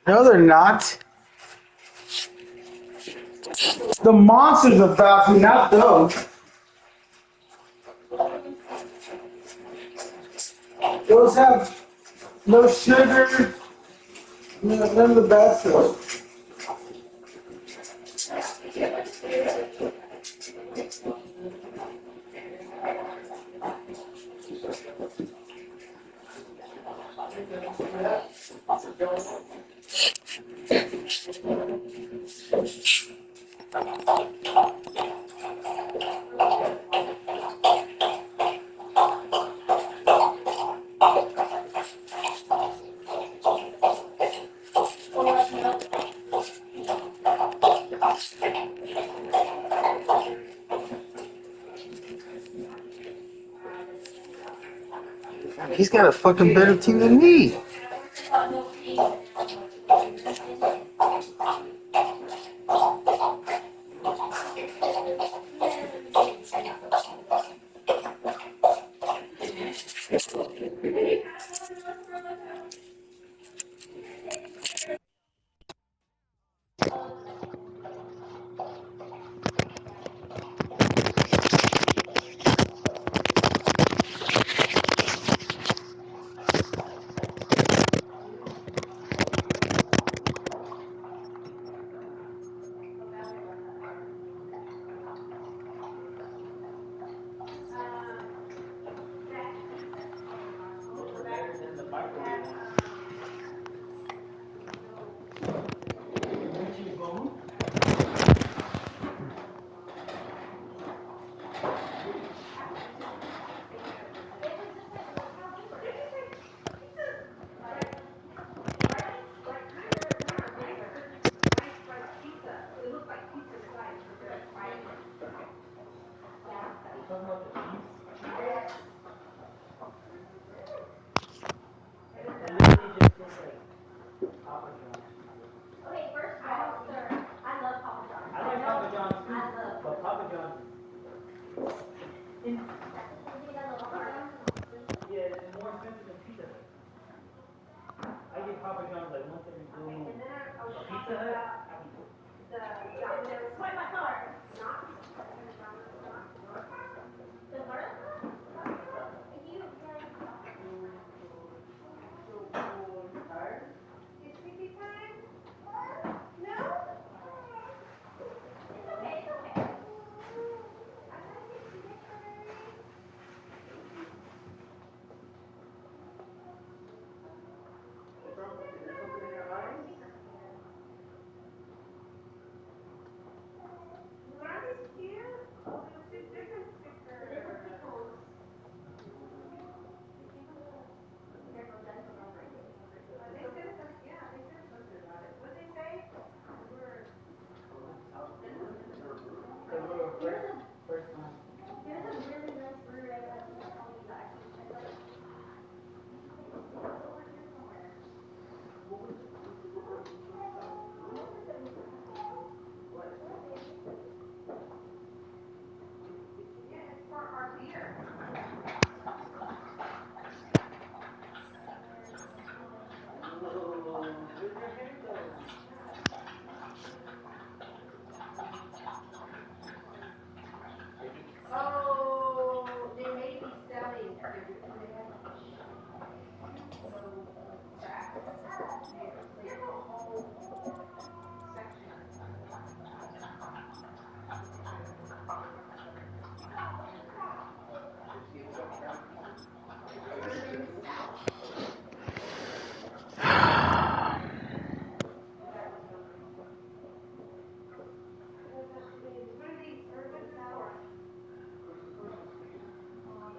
No, they're not. The monsters are bouncing, not those. Those have no sugar, none of the bad stuff. He's got a fucking better team than me.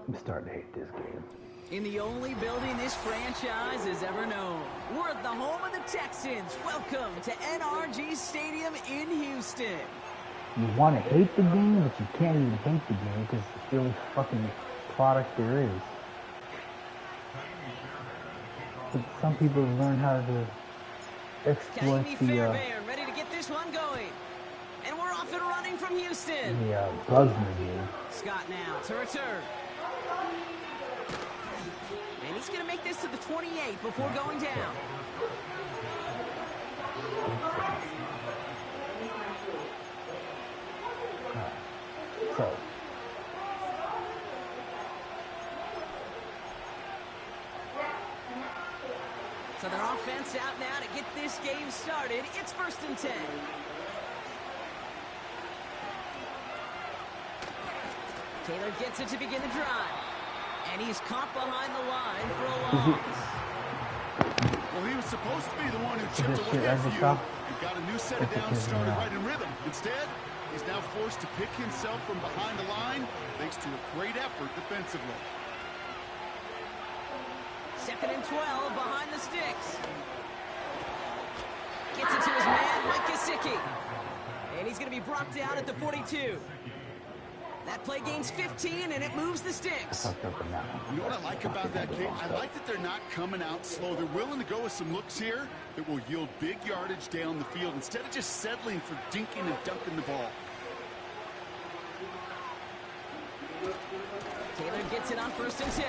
I'm starting to hate this game. In the only building this franchise has ever known. We're at the home of the Texans. Welcome to NRG Stadium in Houston. You want to hate the game, but you can't even hate the game because it's the only fucking product there is. But some people learn how to exploit the ready to get this one going. And we're off and running from Houston. The Bugsman game. Scott now to return. And he's going to make this to the 28 before going down. So their offense out now to get this game started. It's 1st and 10. Taylor gets it to begin the drive. And he's caught behind the line for a loss. Well, he was supposed to be the one who chipped away at you and got a new set of downs started right in rhythm. Instead, he's now forced to pick himself from behind the line thanks to a great effort defensively. 2nd and 12 behind the sticks. Gets it to his man, Mike Gesicki. And he's going to be brought down at the 42. That play gains 15, and it moves the sticks. You know what I like about that kick? I like that they're not coming out slow. They're willing to go with some looks here that will yield big yardage down the field instead of just settling for dinking and dunking the ball. Taylor gets it on 1st and 10.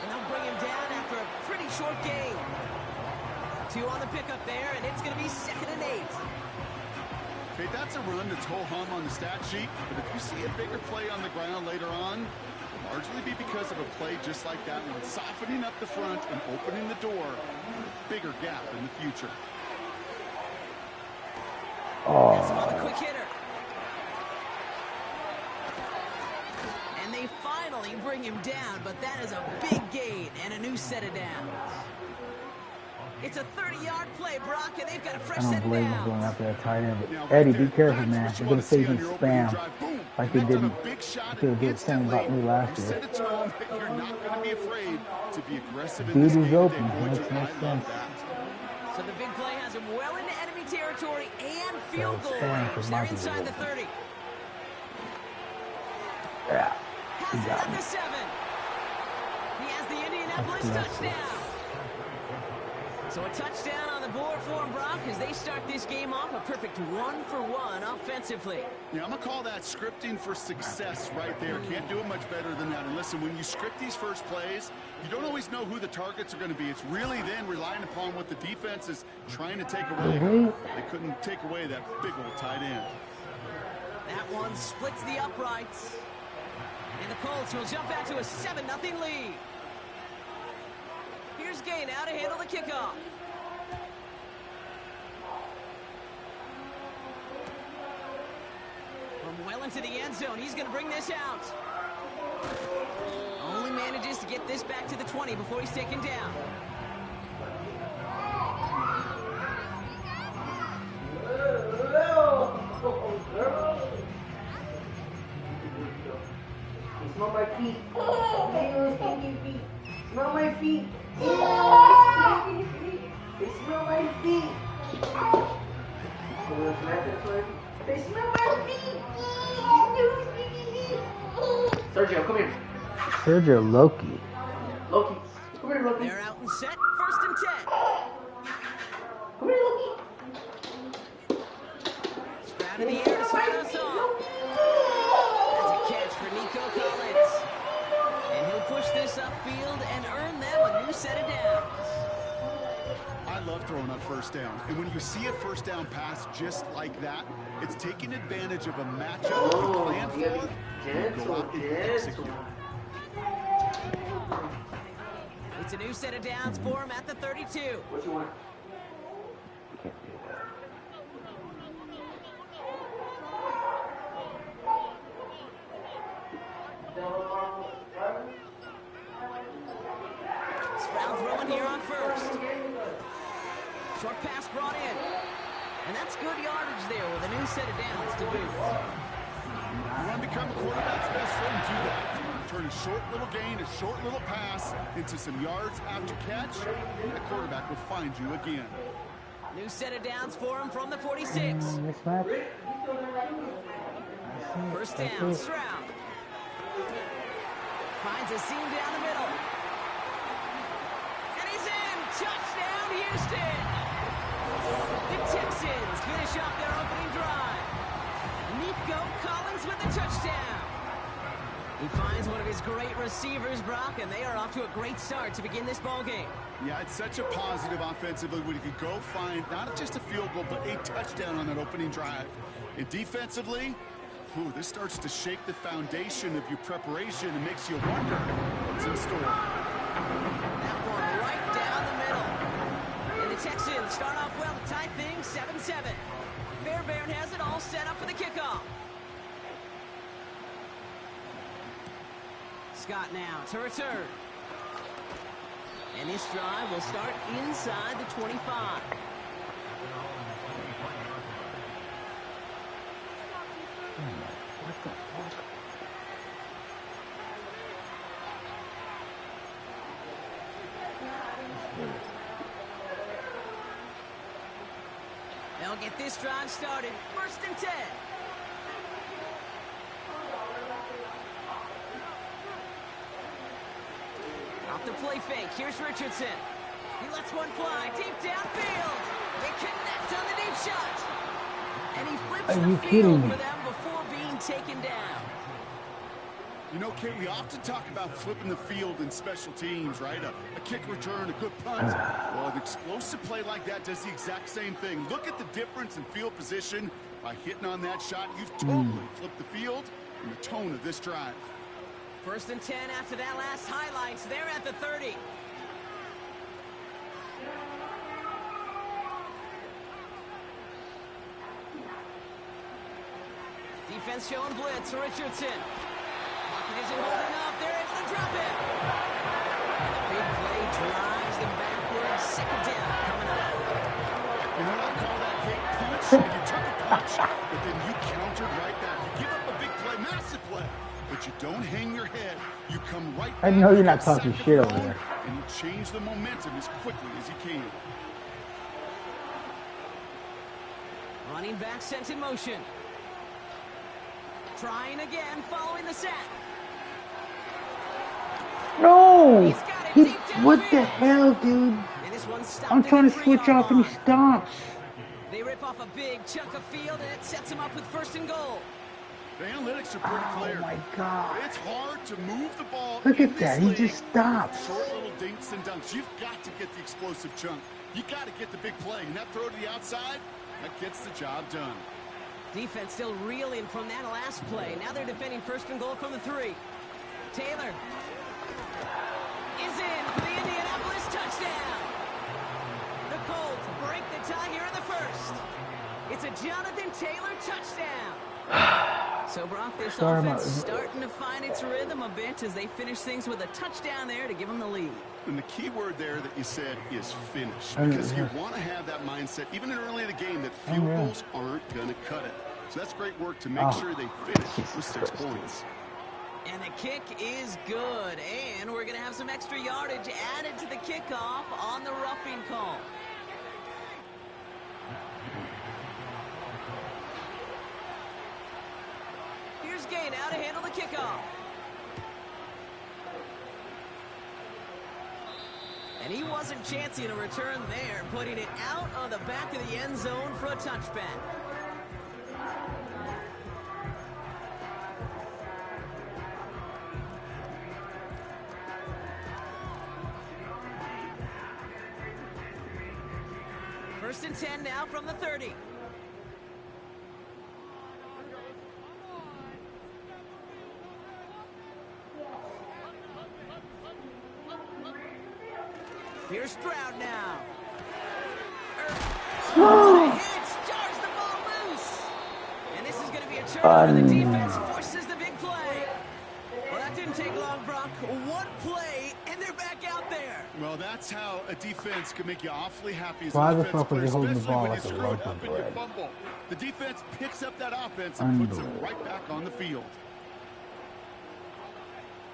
And they'll bring him down after a pretty short gain. 2 on the pickup there, and it's going to be 2nd and 8. Okay, that's a run that's ho-hum on the stat sheet, but if you see a bigger play on the ground later on, it'll largely be because of a play just like that one, softening up the front and opening the door, bigger gap in the future. Gets him on the quick hitter. And they finally bring him down, but that is a big gain and a new set of downs. It's a 30-yard play, Brock, and they've got a fresh set of blame him downs. going after that tight end, but Eddie, be careful, man. They're going to say he's spam, like they didn't. They did the same about me last year. Dude is open. Makes no sense. So the big play has him well into enemy territory and field goal range. They're inside the 30. Yeah. Has it at the 7. He has the Indianapolis touchdown. So a touchdown on the board for him, Brock, as they start this game off a perfect 1-for-1 offensively. Yeah, I'm going to call that scripting for success right there. Can't do it much better than that. And listen, when you script these first plays, you don't always know who the targets are going to be. It's really then relying upon what the defense is trying to take away. They couldn't take away that big old tight end. That one splits the uprights. And the Colts will jump out to a 7-0 lead. Here's Gay now to handle the kickoff. From well into the end zone, he's going to bring this out. Only manages to get this back to the 20 before he's taken down. Smell my feet. Smell my feet. They smell my feet. They smell my feet. Sergio, come here. Sergio Loki. Loki. Come here, Loki. They're out and set. 1st and 10. Come here, Loki. Sprout in the air to start us off. That's a catch for Nico Collins. And he'll push this upfield and earn them a new set of downs. I love throwing on 1st down. And when you see a 1st down pass just like that, it's taking advantage of a matchup you plan for and go out and execute. It's a new set of downs for him at the 32. What you want? Can't do that. Sprout throwing here on 1st. Short pass brought in. And that's good yardage there with a new set of downs to boot. You want to become a quarterback's best friend, do that. Turn a short little gain, a short little pass into some yards after catch, and the quarterback will find you again. New set of downs for him from the 46. Mismatch. 1st down, Stroud. Finds a seam down the middle. And he's in! Touchdown, Houston! The Texans finish off their opening drive. Nico Collins with the touchdown. He finds one of his great receivers, Brock, and they are off to a great start to begin this ball game. Yeah, it's such a positive offensively when you could go find not just a field goal, but a touchdown on that opening drive. And defensively, this starts to shake the foundation of your preparation and makes you wonder what's in store. That one right down the middle. And the Texans start off well to tie things 7-7. Fairbairn has it all set up for the kickoff. Scott now to return. And this drive will start inside the 25. What the fuck? They'll get this drive started. 1st and 10. Off the play fake. Here's Richardson. He lets one fly deep downfield. They connect on the deep shot. And he flips the field for them before being taken down. You know, Kate, we often talk about flipping the field in special teams, right? A kick return, a good punt. Well, an explosive play like that does the exact same thing. Look at the difference in field position. By hitting on that shot, you've totally flipped the field and the tone of this drive. 1st and 10 after that last highlights. They're at the 30. Defense showing blitz. Richardson. Pocket isn't holding up. They're able to drop it. And the big play drives them backwards. 2nd down coming up. You know what I call that, Kate? Punch, and you took a punch, but then you countered right back. You give up a big play, massive play, but you don't hang your head. You come right back. I know you're not talking shit over there. And you change the momentum as quickly as you can. Running back sent in motion. Trying again, following the sack. No! He's got it deep downfield. What the hell, dude? And this one's stopped I'm at trying the to switch 3-yard off and line. he stops. They rip off a big chunk of field, and it sets him up with 1st and goal. The analytics are pretty clear. Oh my God. It's hard to move the ball. Look in at that, this he just league stopped. with short little dinks and dunks. You've got to get the explosive chunk. You got to get the big play. And that throw to the outside, that gets the job done. Defense still reeling from that last play. Now they're defending 1st and goal from the 3. Taylor is in for the Indianapolis touchdown. The Colts break the tie here in the 1st. It's a Jonathan Taylor touchdown. So, Brock, this offense starting to find its rhythm a bit as they finish things with a touchdown there to give them the lead. And the key word there that you said is finish. Because you want to have that mindset, even in early in the game, that field goals aren't going to cut it. So that's great work to make sure they finish with 6 points. And the kick is good. And we're going to have some extra yardage added to the kickoff on the roughing call. Here's Gay now to handle the kickoff. And he wasn't chancing a return there, putting it out on the back of the end zone for a touchback. First and 10 now from the 30. Here's Stroud now. Jars the ball loose. And this is going to be a turnover. The defense forces the big play. Well, that didn't take long, Brock. One play, and they're back out there. Well, that's how a defense can make you awfully happy as Why an the offensive fuck was player, he holding the especially ball when you like a screw it loaf up of and you bread? fumble. The defense picks up that offense and puts them right back on the field.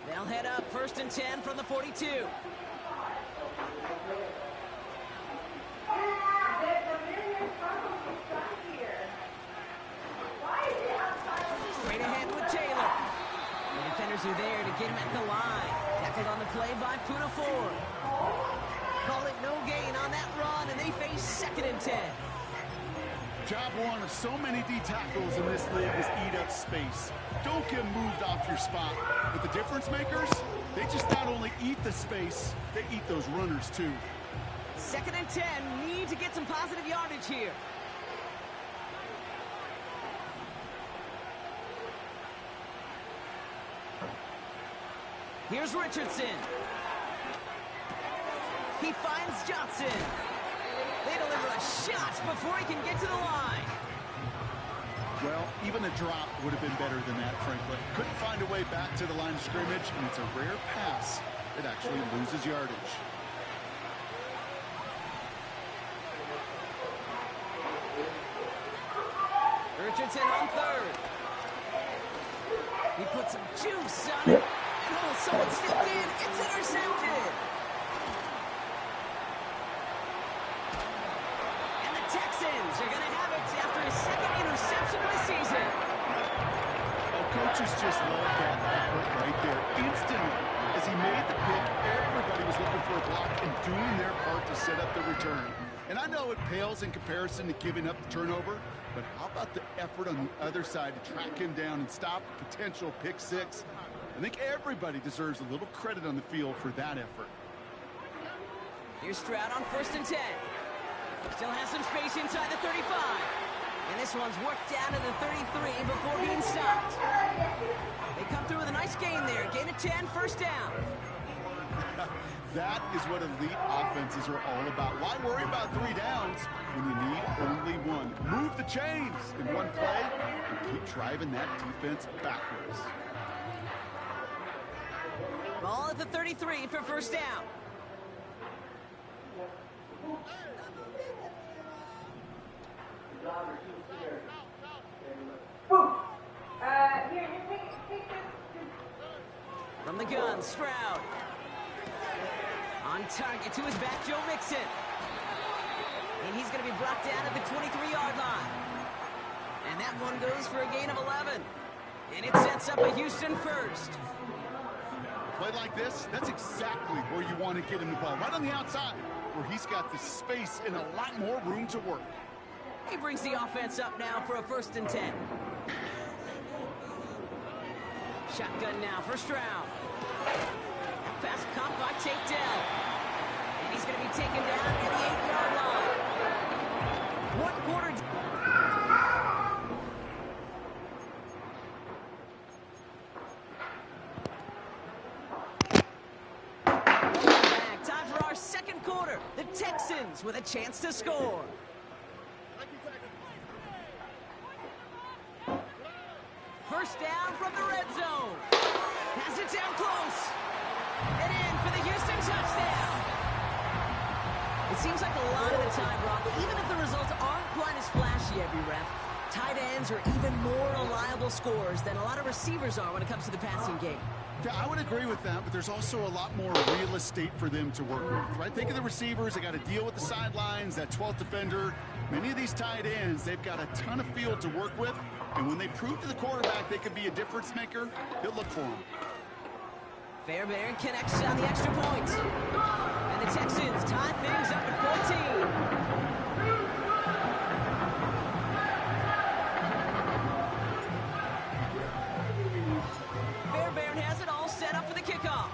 They'll head up 1st and 10 from the 42. Straight ahead with Taylor. The defenders are there to get him at the line. Tackled on the play by Puna Ford. Call it no gain on that run, and they face 2nd and 10. Job one of so many D tackles in this league is eat up space. Don't get moved off your spot. But the difference makers, they just not only eat the space, they eat those runners too. 2nd and 10. Need to get some positive yardage here. Here's Richardson. He finds Johnson. They deliver a shot before he can get to the line. Well, even a drop would have been better than that, frankly. Couldn't find a way back to the line of scrimmage, and it's a rare pass that actually loses yardage. Richardson on 3rd. He put some juice on it. And oh, someone stepped in. It's intercepted. And the Texans are going to have it after his 2nd interception of the season. Oh, coaches just love that effort right there. Instantly, as he made the pick, everybody was looking for a block and doing their part to set up the return. And I know it pales in comparison to giving up the turnover, but how about the effort on the other side to track him down and stop a potential pick 6? I think everybody deserves a little credit on the field for that effort. Here's Stroud on 1st and 10. Still has some space inside the 35. And this one's worked down to the 33 before being stopped. They come through with a nice gain there. Gain of 10, 1st down. That is what elite offenses are all about. Why worry about 3 downs when you need only 1? Move the chains in one play and keep driving that defense backwards. Ball at the 33 for 1st down. From the gun, Stroud. On target to his back, Joe Mixon. And he's going to be brought down at the 23-yard line. And that one goes for a gain of 11. And it sets up a Houston 1st. Play like this, that's exactly where you want to get him the ball. Right on the outside, where he's got the space and a lot more room to work. He brings the offense up now for a 1st and 10. Shotgun now for Stroud. Pass caught by takedown. And he's going to be taken down at the 8-yard line. 1 quarter. Time for our 2nd quarter. The Texans with a chance to score. First down from the red zone. Has it down close. And in for the Houston touchdown. It seems like a lot of the time, Brock, even if the results aren't quite as flashy every rep, tight ends are even more reliable scorers than a lot of receivers are when it comes to the passing game. Yeah, I would agree with that, but there's also a lot more real estate for them to work with, right? Think of the receivers. They got to deal with the sidelines, that 12th defender. Many of these tight ends, they've got a ton of field to work with, and when they prove to the quarterback they could be a difference maker, he'll look for them. Fairbairn connects on the extra point. And the Texans tie things up at 14. Fairbairn has it all set up for the kickoff.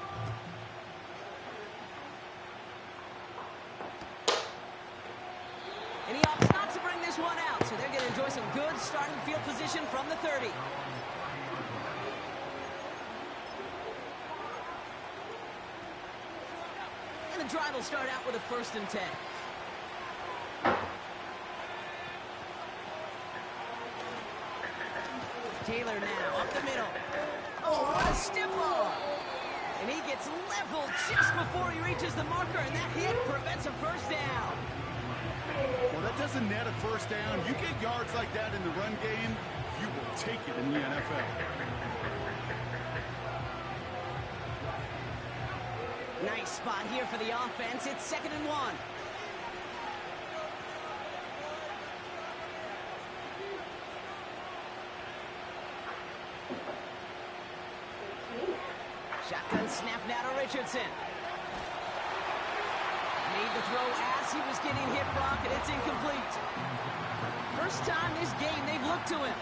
And he opts not to bring this one out, so they're going to enjoy some good starting field position from the 30. And the drive will start out with a 1st and 10. Taylor now up the middle. Oh, what a stiff arm. And he gets leveled just before he reaches the marker, and that hit prevents a 1st down. Well, that doesn't net a 1st down. You get yards like that in the run game, you will take it in the NFL. Nice spot here for the offense. It's 2nd and 1. Shotgun snap now to Richardson. Made the throw as he was getting hit, Brock, and it's incomplete. First time this game they've looked to him.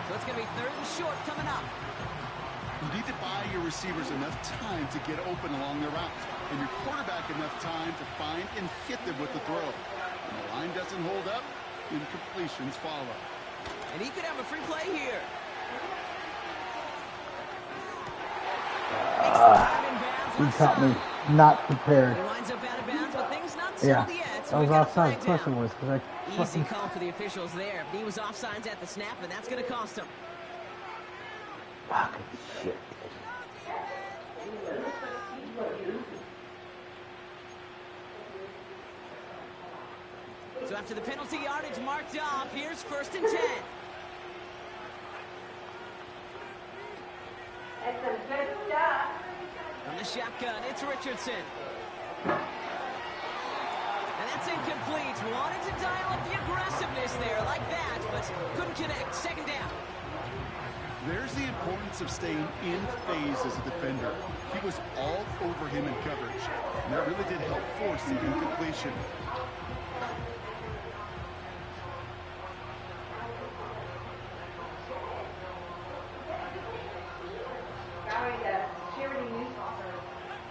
So it's going to be 3rd and short coming up. You need to buy your receivers enough time to get open along their routes. and your quarterback enough time to find and hit them with the throw. When the line doesn't hold up, incompletions follow. And he could have a free play here. He caught me not prepared. He winds up out of bounds, but things not Yeah, settled yet. that So was we got a offside. flag Of course it down. was, because I Easy fucking... call for the officials there. He was offsides at the snap, and that's going to cost him. Fucking shit. So after the penalty yardage marked off, here's 1st and 10. From the shotgun, it's Richardson. And that's incomplete. Wanted to dial up the aggressiveness there like that, but couldn't connect. 2nd down. There's the importance of staying in phase as a defender. He was all over him in coverage, and that really did help force the incompletion.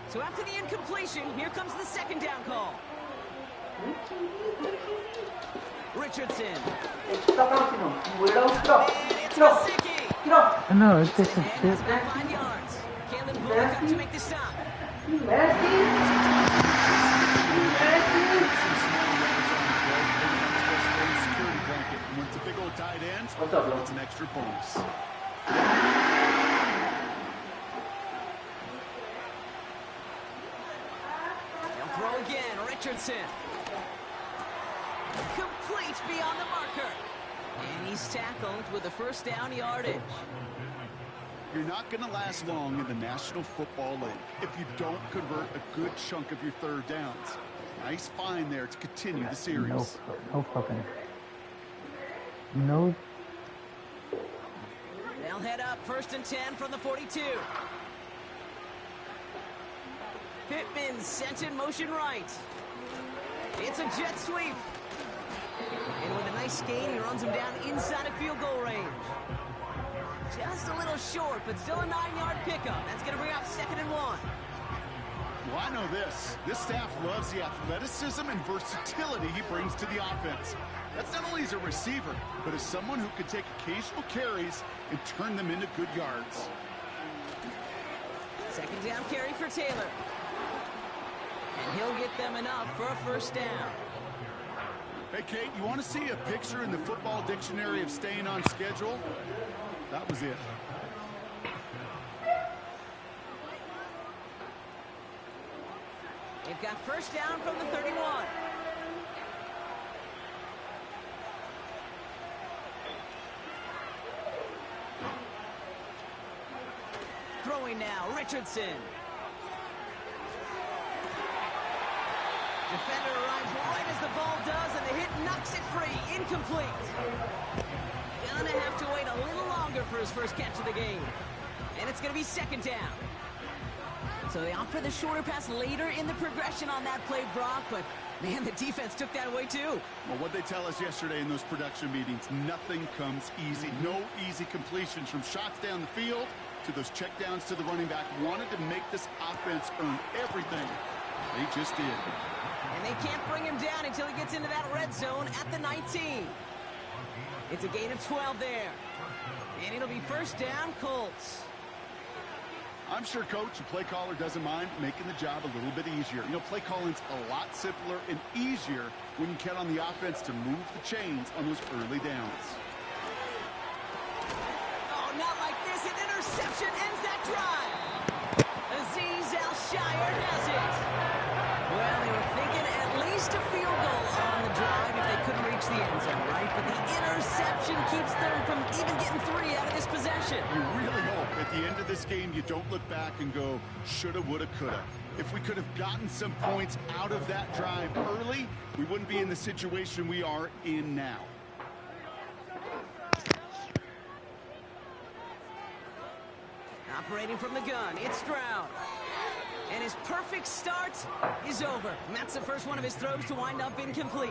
So after the incompletion, here comes the 2nd down call. Richardson. And it's Gesicki. I know, it's just a And shit. it's about 5 yards. Can't let the ball come to make the stop. Some small yards on the play. Maybe not his best friend's security blanket. And when it's a big old tight end, What's up, bro? it's an extra bonus. They'll throw again. Richardson. Complete beyond the marker. And he's tackled with the 1st down yardage. You're not going to last long in the National Football League if you don't convert a good chunk of your 3rd downs. Nice find there to continue the series. No fucking... No... They'll head up 1st and 10 from the 42. Pittman sent in motion right. It's a jet sweep. And with a nice skate, he runs him down inside of field goal range. Just a little short, but still a 9-yard pickup. That's going to bring up 2nd and 1. Well, I know this. This staff loves the athleticism and versatility he brings to the offense. That's not only as a receiver, but as someone who can take occasional carries and turn them into good yards. 2nd down carry for Taylor. And he'll get them enough for a 1st down. Hey, Kate, you want to see a picture in the football dictionary of staying on schedule? That was it. They've got 1st down from the 31. Throwing now, Richardson. Defender arrives right as the ball does, and the hit knocks it free. Incomplete. Gonna have to wait a little longer for his 1st catch of the game. And it's gonna be 2nd down. So they opt for the shorter pass later in the progression on that play, Brock, but man, the defense took that away too. Well, what they tell us yesterday in those production meetings, nothing comes easy. No easy completions from shots down the field to those checkdowns to the running back. Wanted to make this offense earn everything. They just did. And they can't bring him down until he gets into that red zone at the 19. It's a gain of 12 there. And it'll be 1st down, Colts. I'm sure coach, the play caller, doesn't mind making the job a little bit easier. You know, play calling's a lot simpler and easier when you count on the offense to move the chains on those early downs. Oh, not like this. An interception ends that drive. Azeez Al-Shire has it. Well, they were thinking at least a field goal on the drive if they couldn't reach the end zone, right? But the interception keeps them from even getting 3 out of this possession. You really hope at the end of this game you don't look back and go, shoulda, woulda, coulda. If we could have gotten some points out of that drive early, we wouldn't be in the situation we are in now. Operating from the gun, it's Stroud. And his perfect start is over. And that's the first one of his throws to wind up incomplete.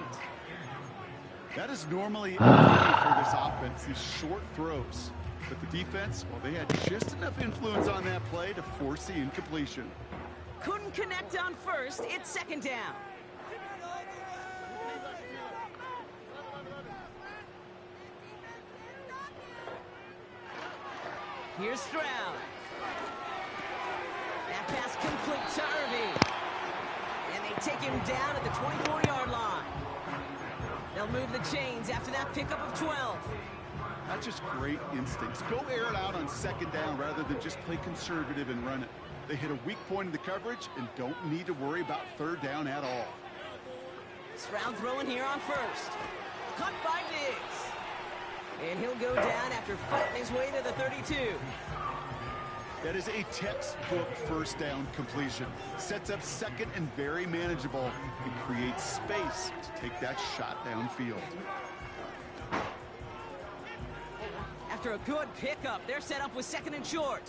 That is normally a key for this offense, these short throws. But the defense, well, they had just enough influence on that play to force the incompletion. couldn't connect on first. It's second down. Here's Stroud. That pass complete to Irving. And they take him down at the 24-yard line. They'll move the chains after that pickup of 12. That's just great instincts. Go air it out on second down rather than just play conservative and run it. They hit a weak point in the coverage and don't need to worry about third down at all. Stroud throwing here on first. Caught by Diggs. And he'll go down after fighting his way to the 32. That is a textbook first down completion. Sets up second and very manageable and creates space to take that shot downfield. After a good pickup, they're set up with second and short.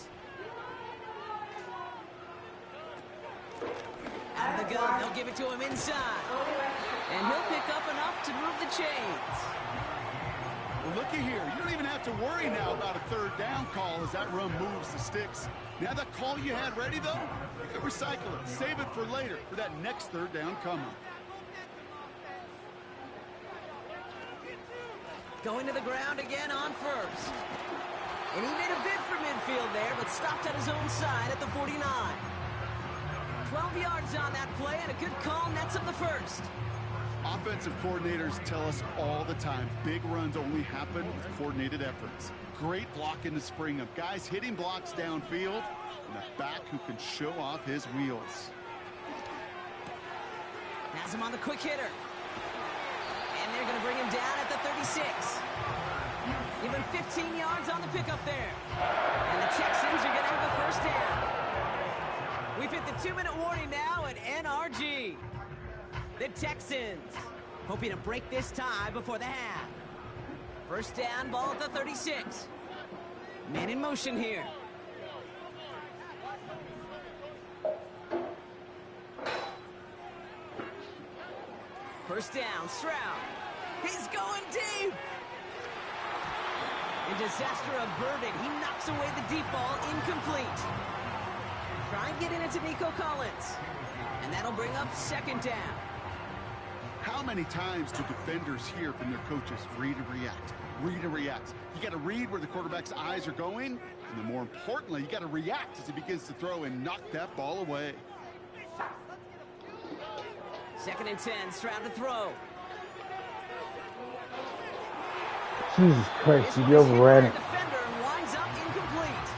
Out of the gun, they'll give it to him inside. And he'll pick up enough to move the chains. Well, looky here. You don't even have to worry now about a third down call as that run moves the sticks. Now that call you had ready, though, you can recycle it. Save it for later, for that next third down coming. Going to the ground again on first. And he made a bid for midfield there, but stopped at his own side at the 49. 12 yards on that play, and a good call nets up the first. Offensive coordinators tell us all the time, big runs only happen with coordinated efforts. Great blocking to spring up. Guys hitting blocks downfield, and a back who can show off his wheels. Has him on the quick hitter. And they're going to bring him down at the 36. Even 15 yards on the pickup there. And the Texans are going to have the first down. We've hit the 2-minute warning now at NRG. The Texans hoping to break this tie before the half. First down, ball at the 36. Man in motion here. First down, Stroud. He's going deep. And disaster averted. He knocks away the deep ball, incomplete. Try and get it into Nico Collins. And that'll bring up second down. How many times do defenders hear from their coaches, read and react, read and react? You got to read where the quarterback's eyes are going, and then more importantly, you got to react as he begins to throw and knock that ball away. Second and 10, Stroud to throw. Jesus Christ, you overran it. Defender and winds up incomplete.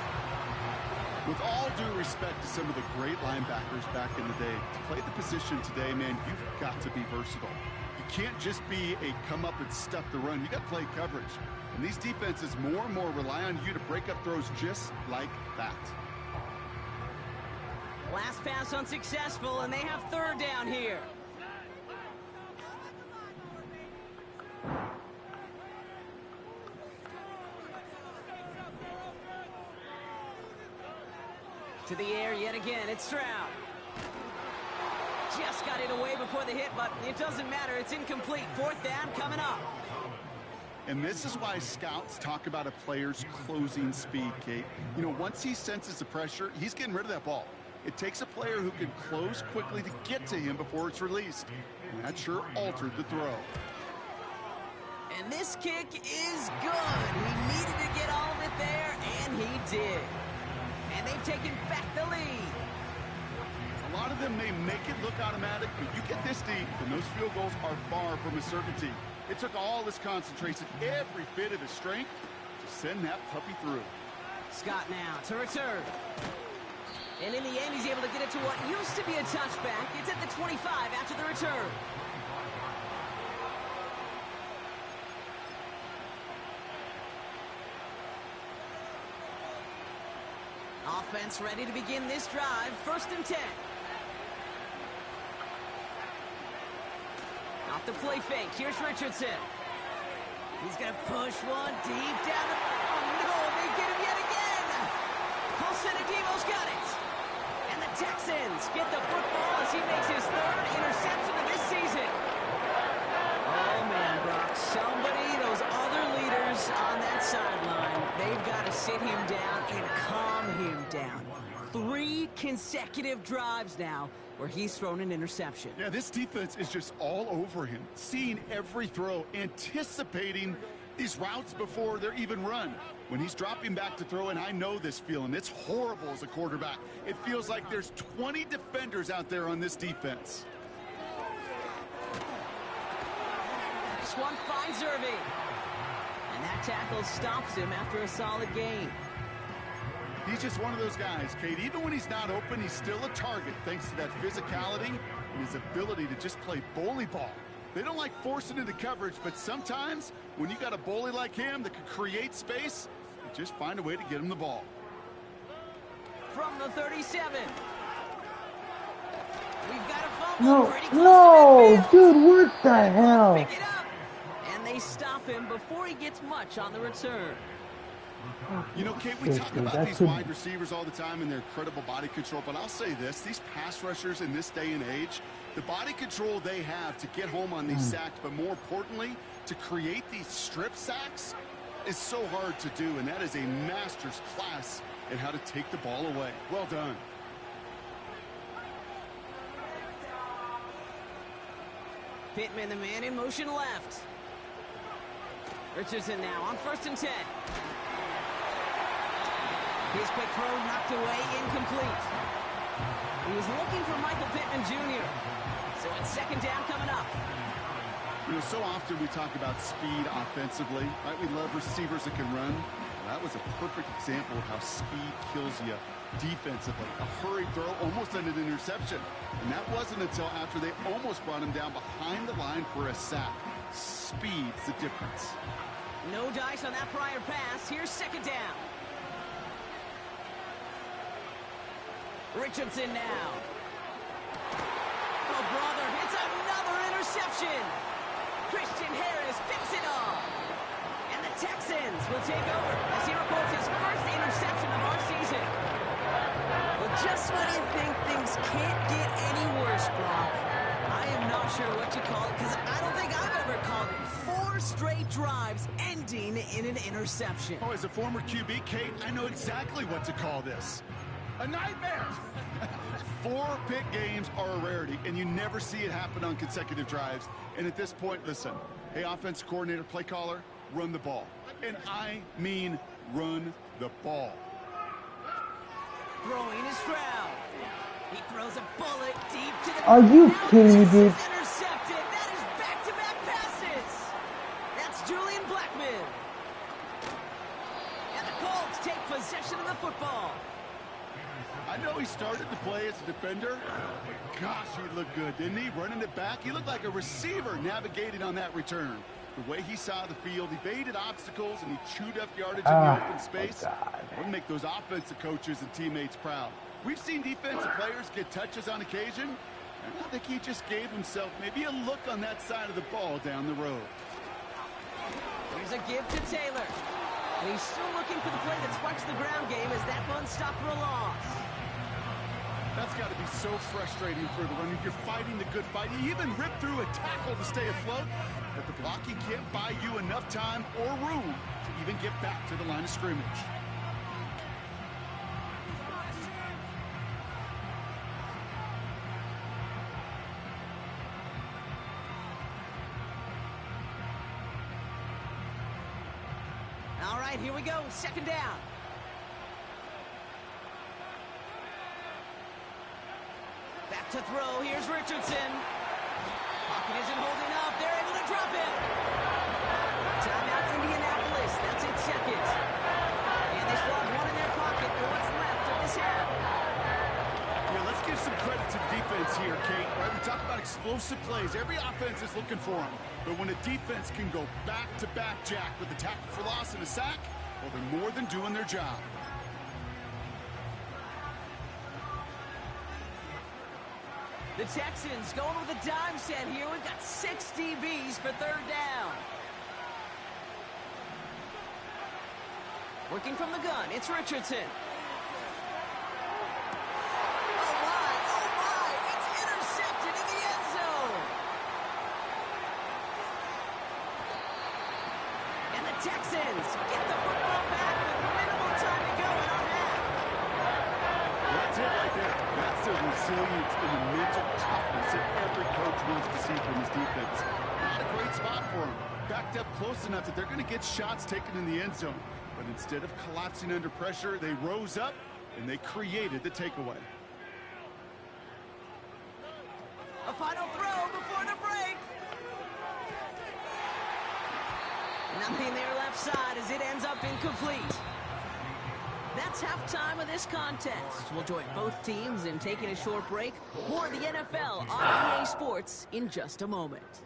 With all due respect to some of the great linebackers back in the day, to play the position today, man, you've got to be versatile. You can't just be a come up and stuff the run. You got to play coverage. And these defenses more and more rely on you to break up throws just like that. Last pass unsuccessful, and they have third down here. To the air yet again, it's Stroud. Just got it away before the hit, but it doesn't matter. It's incomplete. Fourth down coming up. And this is why scouts talk about a player's closing speed, Kate. You know, once he senses the pressure, he's getting rid of that ball. It takes a player who can close quickly to get to him before it's released. And that sure altered the throw. And this kick is good. He needed to get all of it there, and he did. And they've taken back the lead. A lot of them may make it look automatic, but you get this deep, and those field goals are far from a certainty. It took all his concentration, every bit of his strength, to send that puppy through. Scott now to return. And in the end, he's able to get it to what used to be a touchback. It's at the 25 after the return. Offense ready to begin this drive. First and 10. Off the play fake. Here's Richardson. He's going to push one deep down. Oh, no, they get him yet again. Colson Adebo's got it. And the Texans get the football as he makes his third interception of this season. Oh, man, Brock. Somebody, those other leaders on that sideline, they've got to sit him down and calm him down. 3 consecutive drives now where he's thrown an interception. Yeah, this defense is just all over him, seeing every throw, anticipating these routes before they're even run. When he's dropping back to throw, and I know this feeling, it's horrible as a quarterback. It feels like there's 20 defenders out there on this defense. This one finds Irving. And that tackle stops him after a solid gain. He's just one of those guys, Kate. Even when he's not open, he's still a target thanks to that physicality and his ability to just play bully ball. They don't like forcing into coverage, but sometimes when you got a bully like him that can create space, you just find a way to get him the ball. From the 37. We've got a fumble. No, Pretty close no, to midfield. dude, what the hell? Pick it up. And they stop him before he gets much on the return. You know, Kate, we talk about these wide receivers all the time and their incredible body control, but I'll say this, these pass rushers in this day and age, the body control they have to get home on these sacks, but more importantly, to create these strip sacks is so hard to do, and that is a master's class in how to take the ball away. Well done. Pittman, the man in motion left. Richardson now on 1st and 10. His quick throw knocked away, incomplete. He was looking for Michael Pittman Jr. So it's 2nd down coming up. You know, so often we talk about speed offensively, right? We love receivers that can run. Well, that was a perfect example of how speed kills you defensively. A hurried throw almost ended an interception. And that wasn't until after they almost brought him down behind the line for a sack. Speed's the difference. No dice on that prior pass. Here's 2nd down. Richardson now. Oh, brother, it's another interception. Christian Harris picks it off. And the Texans will take over as he records his first interception of our season. Well, just when you think things can't get any worse, Brock, I am not sure what you call it, because I don't think I've ever called it 4 straight drives ending in an interception. Oh, as a former QB, Kate, I know exactly what to call this. A nightmare. 4 pick games are a rarity, and you never see it happen on consecutive drives. And at this point, listen, hey, offensive coordinator, play caller, run the ball. And I mean run the ball. Throwing is Stroud. He throws a bullet deep to the... Are you kidding me, dude? Intercepted. That is back-to-back passes. That's Julian Blackman. And the Colts take possession of the football. I know he started to play as a defender, but gosh, he looked good, didn't he? Running it back, he looked like a receiver navigating on that return. The way he saw the field, evaded obstacles, and he chewed up yardage in the open space. Would make those offensive coaches and teammates proud. We've seen defensive players get touches on occasion, and I think he just gave himself maybe a look on that side of the ball down the road. Here's a give to Taylor. And he's still looking for the play that sparks the ground game as that one stopped for a loss. That's got to be so frustrating for the runner. You're fighting the good fight. You even rip through a tackle to stay afloat, but the blocking can't buy you enough time or room to even get back to the line of scrimmage. All right, here we go. 2nd down. Back to throw. Here's Richardson. Pocket isn't holding up. They're able to drop it. Timeout, Indianapolis. That's its 2nd. And they still have 1 in their pocket for what's left of this half. Yeah, let's give some credit to the defense here, Kate. Right, we talk about explosive plays. Every offense is looking for them. But when a defense can go back-to-back, Jack, with a tackle for loss and a sack, well, they're more than doing their job. The Texans going with a dime set here. We've got 6 DBs for 3rd down. Working from the gun, it's Richardson. Oh my, it's intercepted in the end zone. And the Texans get the football back with minimal time to go in our half. Well, the resilience and the mental toughness that every coach wants to see from his defense. Not a great spot for him. Backed up close enough that they're going to get shots taken in the end zone. But instead of collapsing under pressure, they rose up and they created the takeaway. A final throw before the break. Nothing there left side as it ends up incomplete. That's halftime of this contest. We'll join both teams in taking a short break. More of the NFL on EA Sports in just a moment.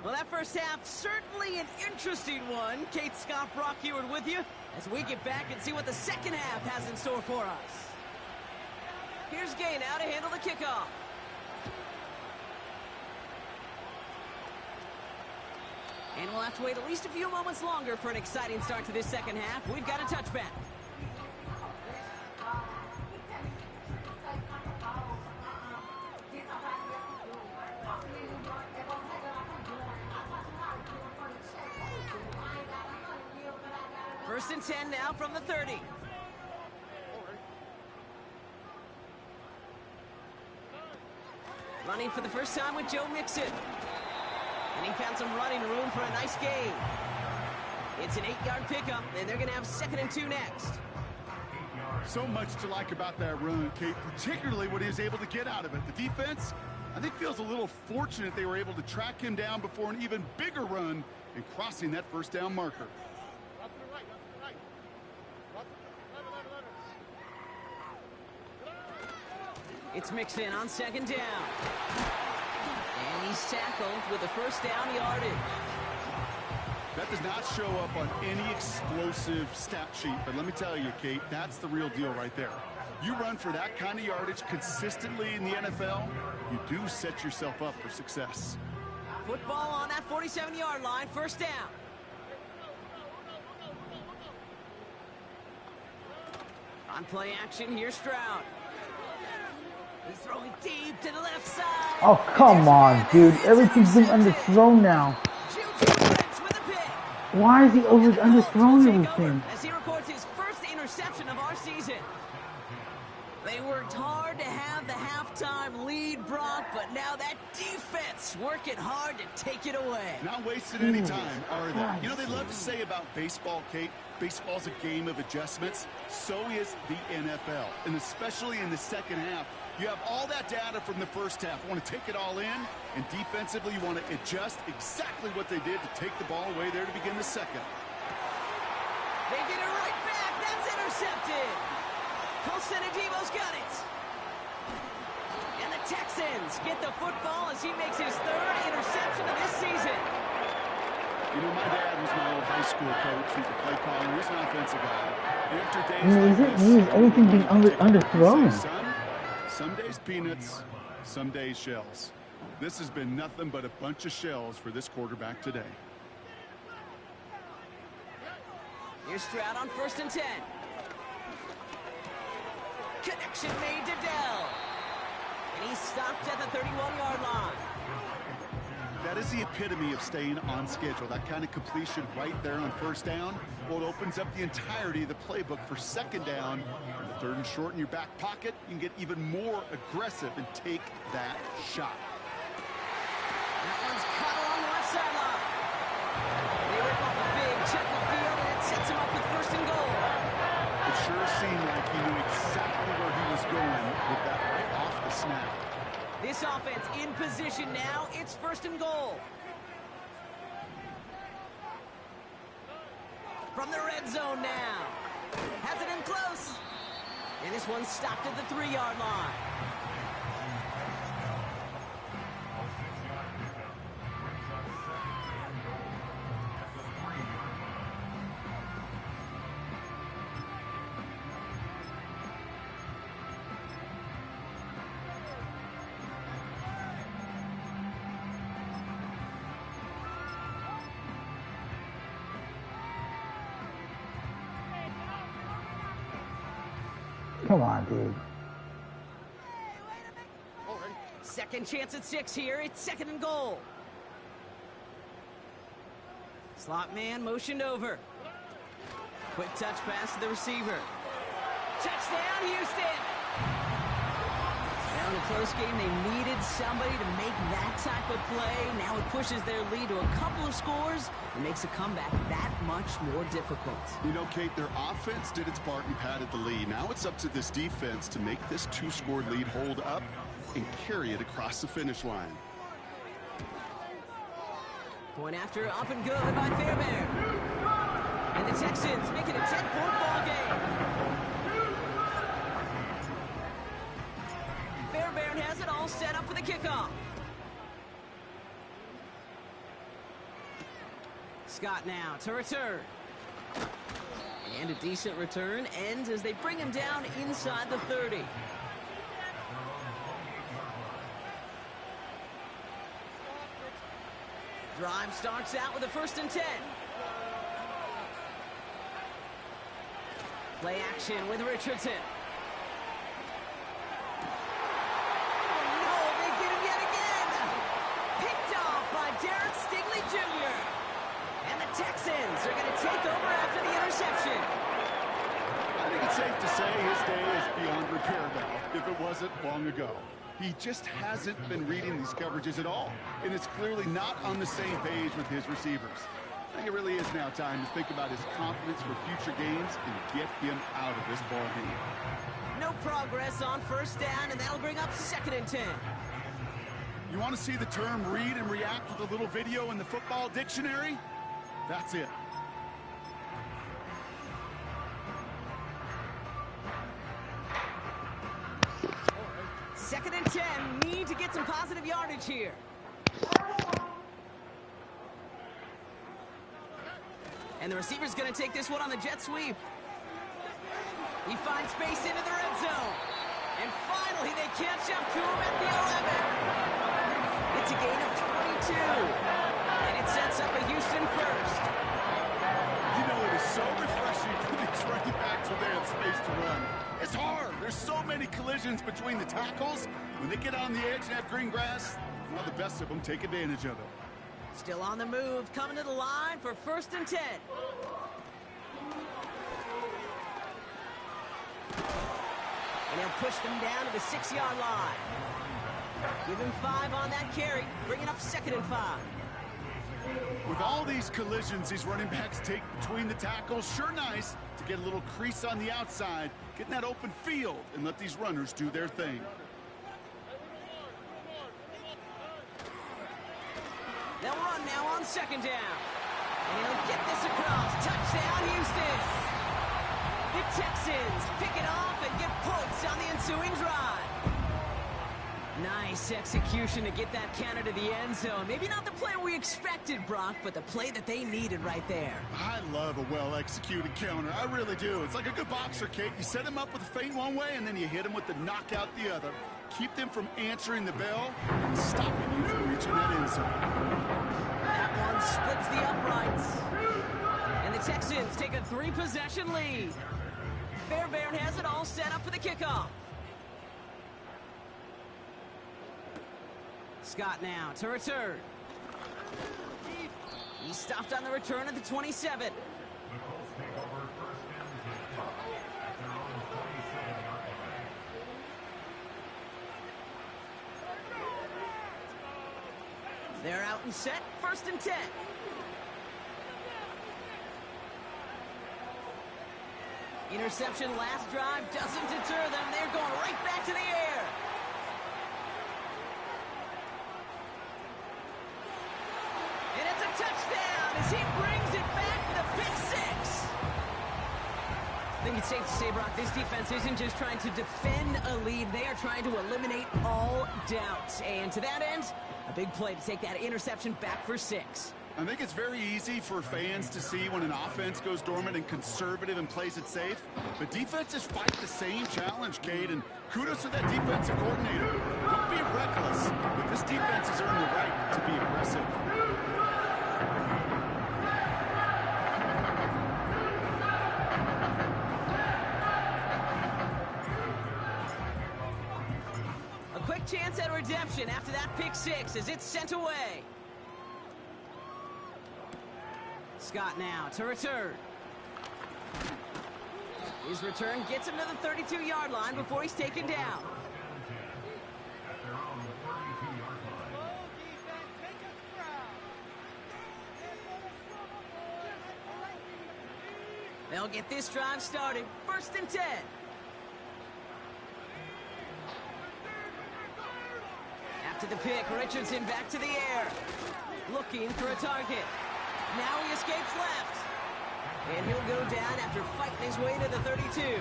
Well, that first half, certainly an interesting one. Kate, Scott, Brock here with you as we get back and see what the second half has in store for us. Here's Gay now to handle the kickoff. And we'll have to wait at least a few moments longer for an exciting start to this second half. We've got a touchback. First and 10 now from the 30. Running for the first time with Joe Mixon. And he found some running room for a nice gain. It's an 8-yard pickup, and they're going to have 2nd and 2 next. So much to like about that run, Kate, particularly what he was able to get out of it. The defense, I think, feels a little fortunate they were able to track him down before an even bigger run and crossing that first down marker. It's Mixon on 2nd down. And he's tackled with the first down yardage. That does not show up on any explosive stat sheet, but let me tell you, Kate, that's the real deal right there. You run for that kind of yardage consistently in the NFL, you do set yourself up for success. Football on that 47-yard line, first down. On play action, here's Stroud. He's throwing deep to the left side. Oh, come on, dude. Everything's been underthrown now. Why is he always underthrown everything? As he records his first interception of our season. They worked hard to have the halftime lead, Brock, but now that defense working hard to take it away. Not wasting any time, are they? You know, they love to say about baseball, Kate, baseball's a game of adjustments. So is the NFL, and especially in the second half. You have all that data from the first half. You want to take it all in, and defensively you want to adjust exactly what they did to take the ball away there to begin the second. They get it right back. That's intercepted. Colson Adibo's got it. And the Texans get the football as he makes his 3rd interception of this season. You know, my dad was my old high school coach. He's a play caller. He's an offensive guy. And after days Everything being underthrown. Some days peanuts, some days shells. This has been nothing but a bunch of shells for this quarterback today. Here's Stroud on 1st and 10. Connection made to Dell. And he's stopped at the 31-yard line. That is the epitome of staying on schedule. That kind of completion right there on first down. Well, it opens up the entirety of the playbook for second down. And the 3rd and short in your back pocket, you can get even more aggressive and take that shot. That one's caught along the left sideline. They rip off a big check of field, and it sets him up with 1st and goal. It sure seemed like he knew exactly where he was going with that right off the snap. This offense in position now. It's 1st and goal. From the red zone now. Has it in close. And this one's stopped at the 3-yard line. Come on, dude. Second chance at 6 here. It's 2nd and goal. Slot man motioned over. Quick touch pass to the receiver. Touchdown, Houston! Now in a close game, they needed somebody to make that type of play. Now it pushes their lead to a couple of scores and makes a comeback that much more difficult. You know, Kate, their offense did its part and padded the lead. Now it's up to this defense to make this 2-score lead hold up and carry it across the finish line. Point after, up and good by Fairbairn. And the Texans make it a 10-point ball game. Fairbairn has it all set up for the kickoff. Scott now to return. And a decent return ends as they bring him down inside the 30. Drive starts out with a 1st and 10. Play action with Richardson. Oh no, they get him yet again! Picked off by Derek Stingley Jr. And the Texans are going to take over after the interception. I think it's safe to say his day is beyond repair now, if it wasn't long ago. He just hasn't been reading these coverages at all, and it's clearly not on the same page with his receivers. I think it really is now time to think about his confidence for future games and get him out of this ball game. No progress on 1st down, and that'll bring up 2nd and 10. You want to see the term read and react with a little video in the football dictionary? That's it. Second and 10, need to get some positive yardage here. And the receiver's going to take this one on the jet sweep. He finds space into the red zone. And finally, they catch up to him at the 11. It's a gain of 22. And it sets up a Houston first. You know, it is so refreshing for these running backs when they have space to run. It's hard. There's so many collisions between the tackles. When they get on the edge and have green grass, well, the best of them take advantage of it. Still on the move, coming to the line for 1st and 10. And he'll push them down to the 6-yard line. Give him 5 on that carry, bringing up 2nd and 5. With all these collisions these running backs take between the tackles, sure nice to get a little crease on the outside, get in that open field, and let these runners do their thing. They'll run now on 2nd down. And he'll get this across. Touchdown, Houston. The Texans pick it off and get points on the ensuing drive. Nice execution to get that counter to the end zone. Maybe not the play we expected, Brock, but the play that they needed right there. I love a well-executed counter. I really do. It's like a good boxer, Kate. You set him up with a feint one way, and then you hit him with the knockout the other. Keep them from answering the bell and stopping you from reaching that end zone. That one splits the uprights. And the Texans take a 3-possession lead. Fairbairn has it all set up for the kickoff. Scott now to return. He's stopped on the return at the 27. They're out and set, 1st and 10. Interception last drive doesn't deter them. They're going right back to the air. And it's a touchdown as he brings it back for the pick 6. I think it's safe to say, Brock, this defense isn't just trying to defend a lead. They are trying to eliminate all doubt. And to that end, a big play to take that interception back for 6. I think it's very easy for fans to see when an offense goes dormant and conservative and plays it safe. But defenses fight the same challenge, Cade, and kudos to that defensive coordinator. Don't be reckless, but this defense has earned the right to be aggressive. A quick chance at redemption after that pick 6 as it's sent away. Scott now to return. His return gets him to the 32-yard line before he's taken down. They'll get this drive started. 1st and 10. After the pick, Richardson back to the air. Looking for a target. Now he escapes left. And he'll go down after fighting his way to the 32.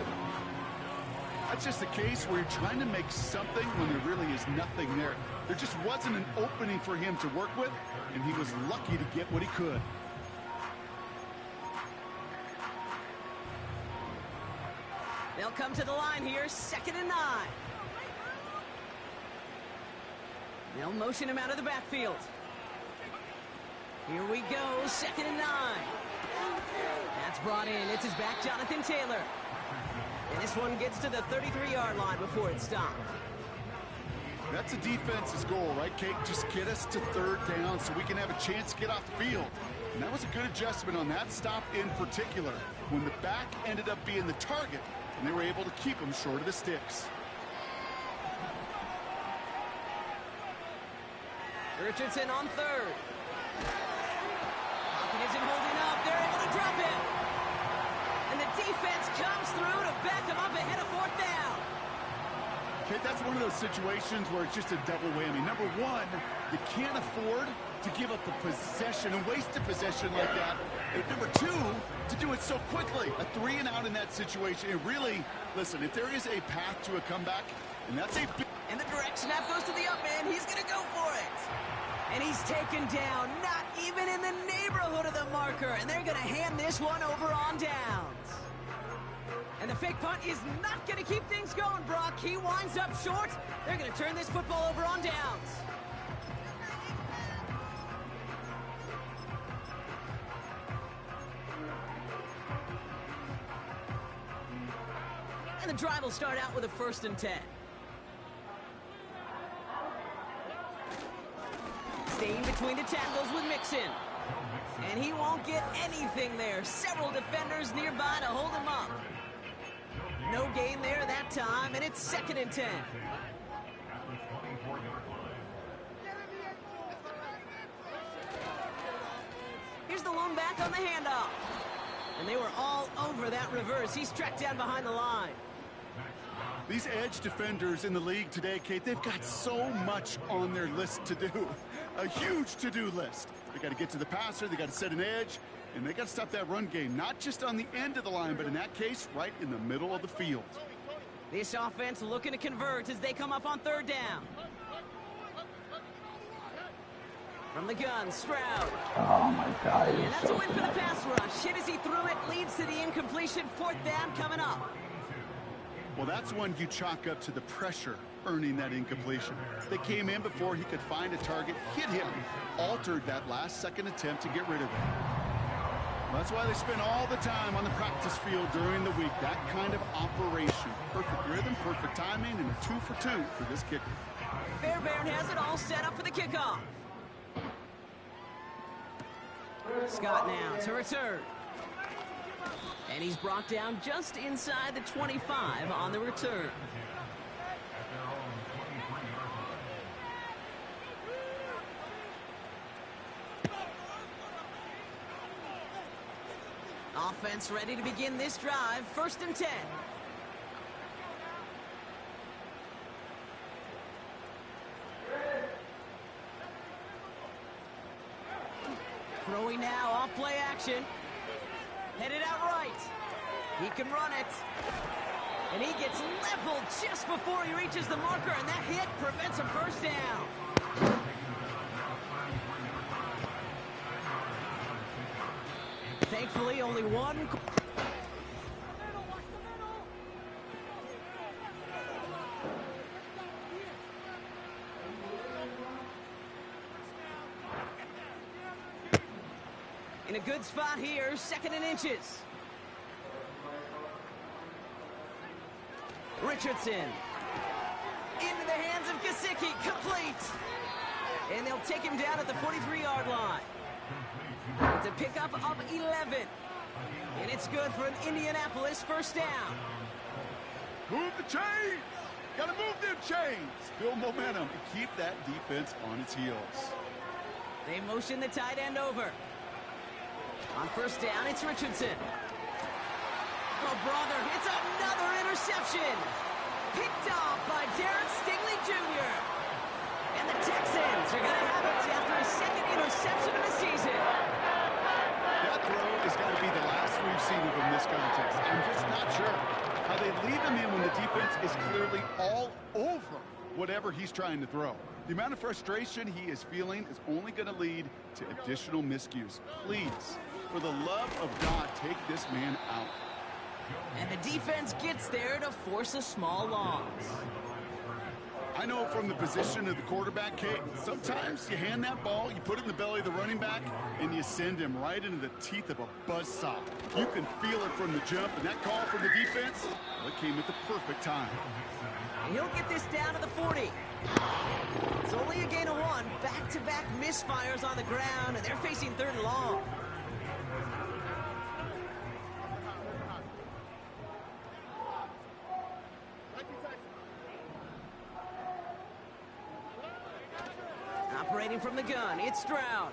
That's just a case where you're trying to make something when there really is nothing there. There just wasn't an opening for him to work with, and he was lucky to get what he could. They'll come to the line here, 2nd and 9. They'll motion him out of the backfield. Here we go, 2nd and 9. That's brought in. It's his back, Jonathan Taylor. And this one gets to the 33-yard line before it's stopped. That's a defense's goal, right, Kate? Just get us to 3rd down so we can have a chance to get off the field. And that was a good adjustment on that stop in particular, when the back ended up being the target, and they were able to keep him short of the sticks. Richardson on 3rd. Pocket isn't holding up. They're able to drop him. And the defense comes through to back him up ahead of 4th down. Okay, that's one of those situations where it's just a double whammy. Number one, you can't afford to give up a possession and waste a possession like that. And number two, to do it so quickly. A 3 and out in that situation. It really, listen, if there is a path to a comeback, and that's a big... And the direct snap goes to the up man. He's going to go for it. And he's taken down, not even in the neighborhood of the marker. And they're going to hand this one over on downs. And the fake punt is not going to keep things going, Brock. He winds up short. They're going to turn this football over on downs. And the drive will start out with a 1st and 10. Staying between the tackles with Mixon. And he won't get anything there. Several defenders nearby to hold him up. No gain there that time, and it's 2nd and 10. Here's the lone back on the handoff. And they were all over that reverse. He's tracked down behind the line. These edge defenders in the league today, Kate, they've got so much on their list to do. A huge to-do list. They got to get to the passer, they got to set an edge, and they got to stop that run game. Not just on the end of the line, but in that case, right in the middle of the field. This offense looking to convert as they come up on 3rd down. From the gun, Stroud. Oh my God. And that's a win for the pass rush. Hit as he threw it, leads to the incompletion. 4th down coming up. Well, that's one you chalk up to the pressure earning that incompletion. They came in before he could find a target, hit him, altered that last-second attempt to get rid of it. Well, that's why they spend all the time on the practice field during the week. That kind of operation. Perfect rhythm, perfect timing, and a 2 for 2 for this kicker. Fairbairn has it all set up for the kickoff. Scott now to return. And he's brought down just inside the 25 on the return. Offense ready to begin this drive. 1st and 10. Throwing now off play action. Headed out right. He can run it. And he gets leveled just before he reaches the marker, and that hit prevents a 1st down. Thankfully, only one. In a good spot here, 2nd and inches. Richardson. Into the hands of Gesicki, complete. And they'll take him down at the 43-yard line. It's a pickup of 11. And it's good for an Indianapolis first down. Move the chains. Got to move them chains. Build momentum and keep that defense on its heels. They motion the tight end over. On first down, it's Richardson. Oh, brother, it's another interception. Picked off by Derek Stingley Jr. And the Texans are going to have it after a second interception of the season. That throw has got to be the last we've seen of him this contest. I'm just not sure how they leave him in when the defense is clearly all over whatever he's trying to throw. The amount of frustration he is feeling is only going to lead to additional miscues. Please, for the love of God, take this man out. And the defense gets there to force a small loss. I know from the position of the quarterback, Kate, sometimes you hand that ball, you put it in the belly of the running back, and you send him right into the teeth of a buzzsaw. You can feel it from the jump, and that call from the defense, well, it came at the perfect time. And he'll get this down to the 40. It's only a gain of 1. Back-to-back misfires on the ground, and they're facing 3rd and long. Operating from the gun, it's Stroud.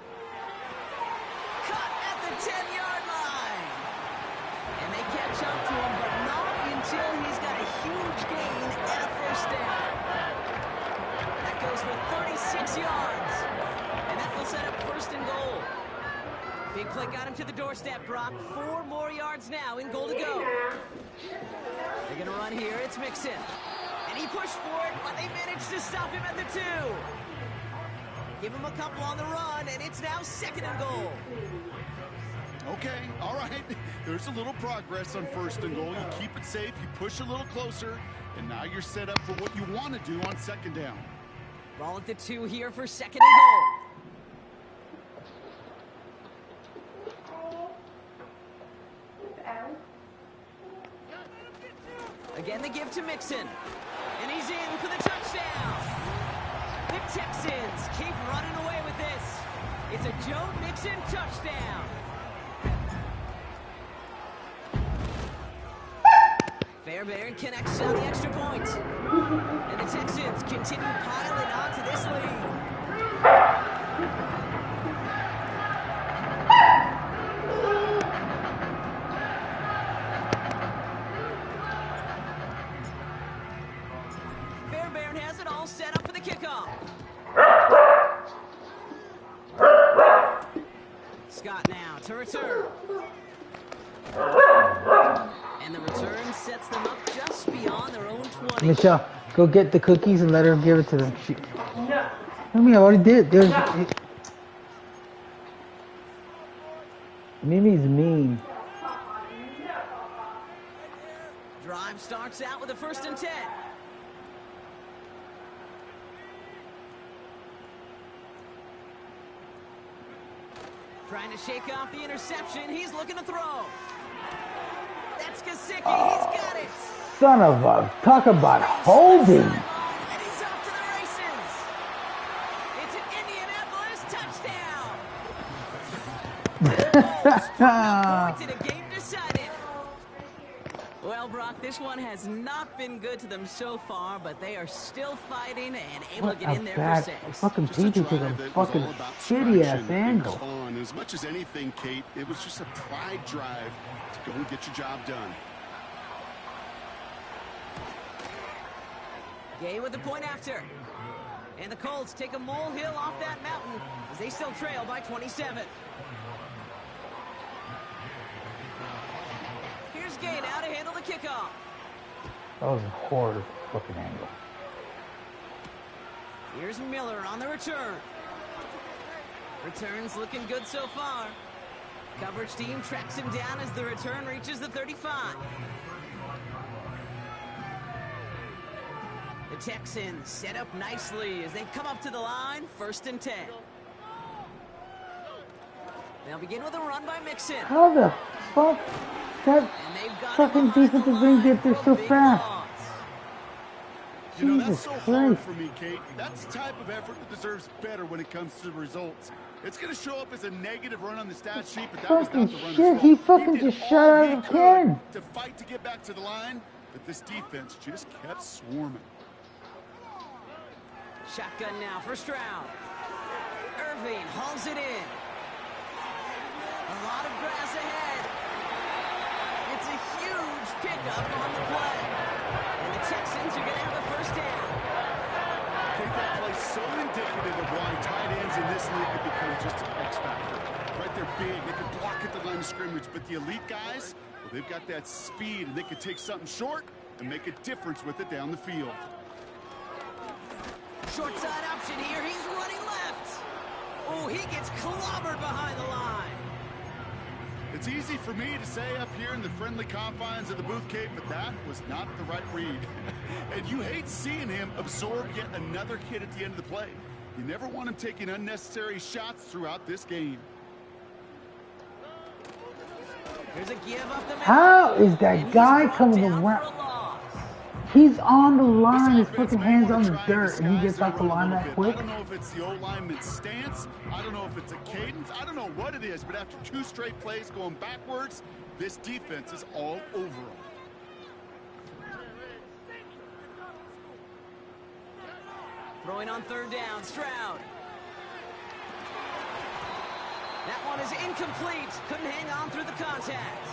Cut at the 10-yard line. And they catch up to him, but not until he's got a huge gain and a first down. That goes for 36 yards. And that will set up 1st and goal. Big play got him to the doorstep, Brock. 4 more yards now in goal to go. They're going to run here. It's Mixon. And he pushed for it, but they managed to stop him at the 2. Give him a couple on the run, and it's now 2nd and goal. Okay, all right. There's a little progress on 1st and goal. You keep it safe, you push a little closer, and now you're set up for what you want to do on 2nd down. Ball at the 2 here for 2nd and goal. Again, the give to Mixon. And he's in for the touchdown. The Texans keep running away with this. It's a Joe Mixon touchdown. Fairbairn connects on the extra point. And the Texans continue piling on to this lead. Fairbairn has it all set up for the kickoff. Scott now to return. And the return sets them up just beyond their own 20. Michelle, go get the cookies and let her give it to them. No. I mean, I already did. Mimi's mean. Drive starts out with a 1st and 10. Trying to shake off the interception. He's looking to throw. That's Gesicki. He's got it. Son of a... Talk about holding. And he's off to the races. It's an Indianapolis touchdown. Points in a game decided. Well, Brock, this one has not been good to them so far, but they are still fighting and able to get in there for 6. Fucking Patriots with a fucking shitty-ass angle. As much as anything, Kate, it was just a pride drive to go and get your job done. Gay with the point after. And the Colts take a molehill off that mountain as they still trail by 27. Here's Gay now to handle the kickoff. That was a horrid fucking angle. Here's Miller on the return. Return's looking good so far. Coverage team tracks him down as the return reaches the 35. The Texans set up nicely as they come up to the line, 1st and 10. They'll begin with a run by Mixon. How the fuck? That fucking defensive ring get there so fast. You know, that's Jesus so hard Christ. for me, Kate. That's the type of effort that deserves better when it comes to the results. It's going to show up as a negative run on the stat sheet, but that was Fucking not the runner's shit, fault. he fucking did just all shut out he of could 10. to fight to get back to the line, but this defense just kept swarming. Shotgun now for Stroud. Irving hauls it in. A lot of grass ahead. It's a huge pickup on the play. And the Texans are going to have a first down. I think that play's so indicative of why tight ends in this league have become just an X factor. Right, they're big, they can block at the line of scrimmage, but the elite guys, well, they've got that speed, and they can take something short and make a difference with it down the field. Short side option here. He's running left. Oh, he gets clobbered behind the line. It's easy for me to say up here in the friendly confines of the booth, Kate, but that was not the right read. And you hate seeing him absorb yet another hit at the end of the play. You never want him taking unnecessary shots throughout this game. Here's a give up the middle. How is that And guy he's brought coming down for a around? loss. He's on the line, his This fucking offense may hands wanna on the try and dirt, and he disguise gets their off the run a line little that bit. quick. I don't know if it's the O-lineman's stance. I don't know if it's a cadence. I don't know what it is, but after 2 straight plays going backwards, this defense is all over them. Throwing on third down, Stroud. That one is incomplete. Couldn't hang on through the contact.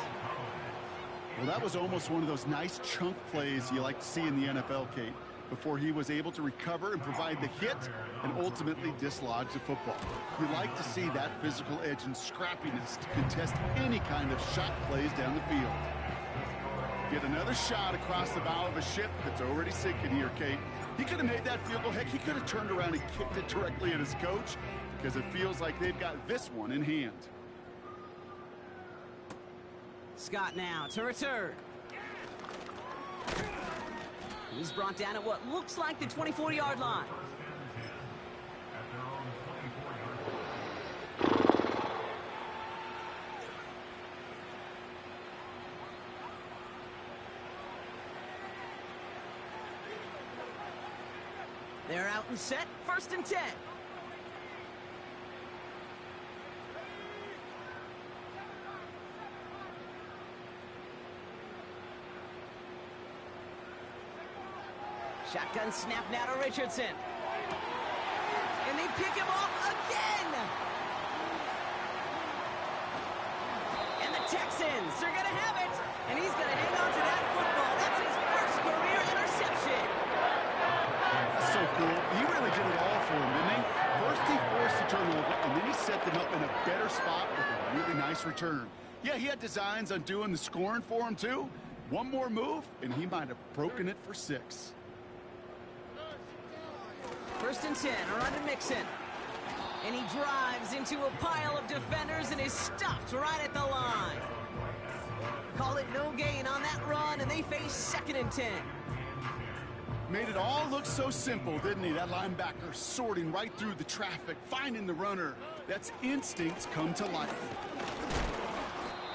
Well, that was almost one of those nice chunk plays you like to see in the NFL, Kate, before he was able to recover and provide the hit and ultimately dislodge the football. You like to see that physical edge and scrappiness to contest any kind of shot plays down the field. Get another shot across the bow of a ship that's already sinking here, Kate. He could have made that field goal. Heck, he could have turned around and kicked it directly at his coach because it feels like they've got this one in hand. Scott now to return. He's brought down at what looks like the 24-yard line. They're out and set. 1st and 10. Shotgun snap now to Richardson. And they pick him off again. And the Texans are going to have it. And he's going to hang on to that football. That's his first career interception. That's so cool. He really did it all for him, didn't he? First he forced the turnover, and then he set them up in a better spot with a really nice return. Yeah, he had designs on doing the scoring for him, too. One more move, and he might have broken it for 6. 1st and 10, around to Mixon. And he drives into a pile of defenders and is stopped right at the line. Call it no gain on that run, and they face 2nd and 10. Made it all look so simple, didn't he? That linebacker sorting right through the traffic, finding the runner. That's instincts come to life.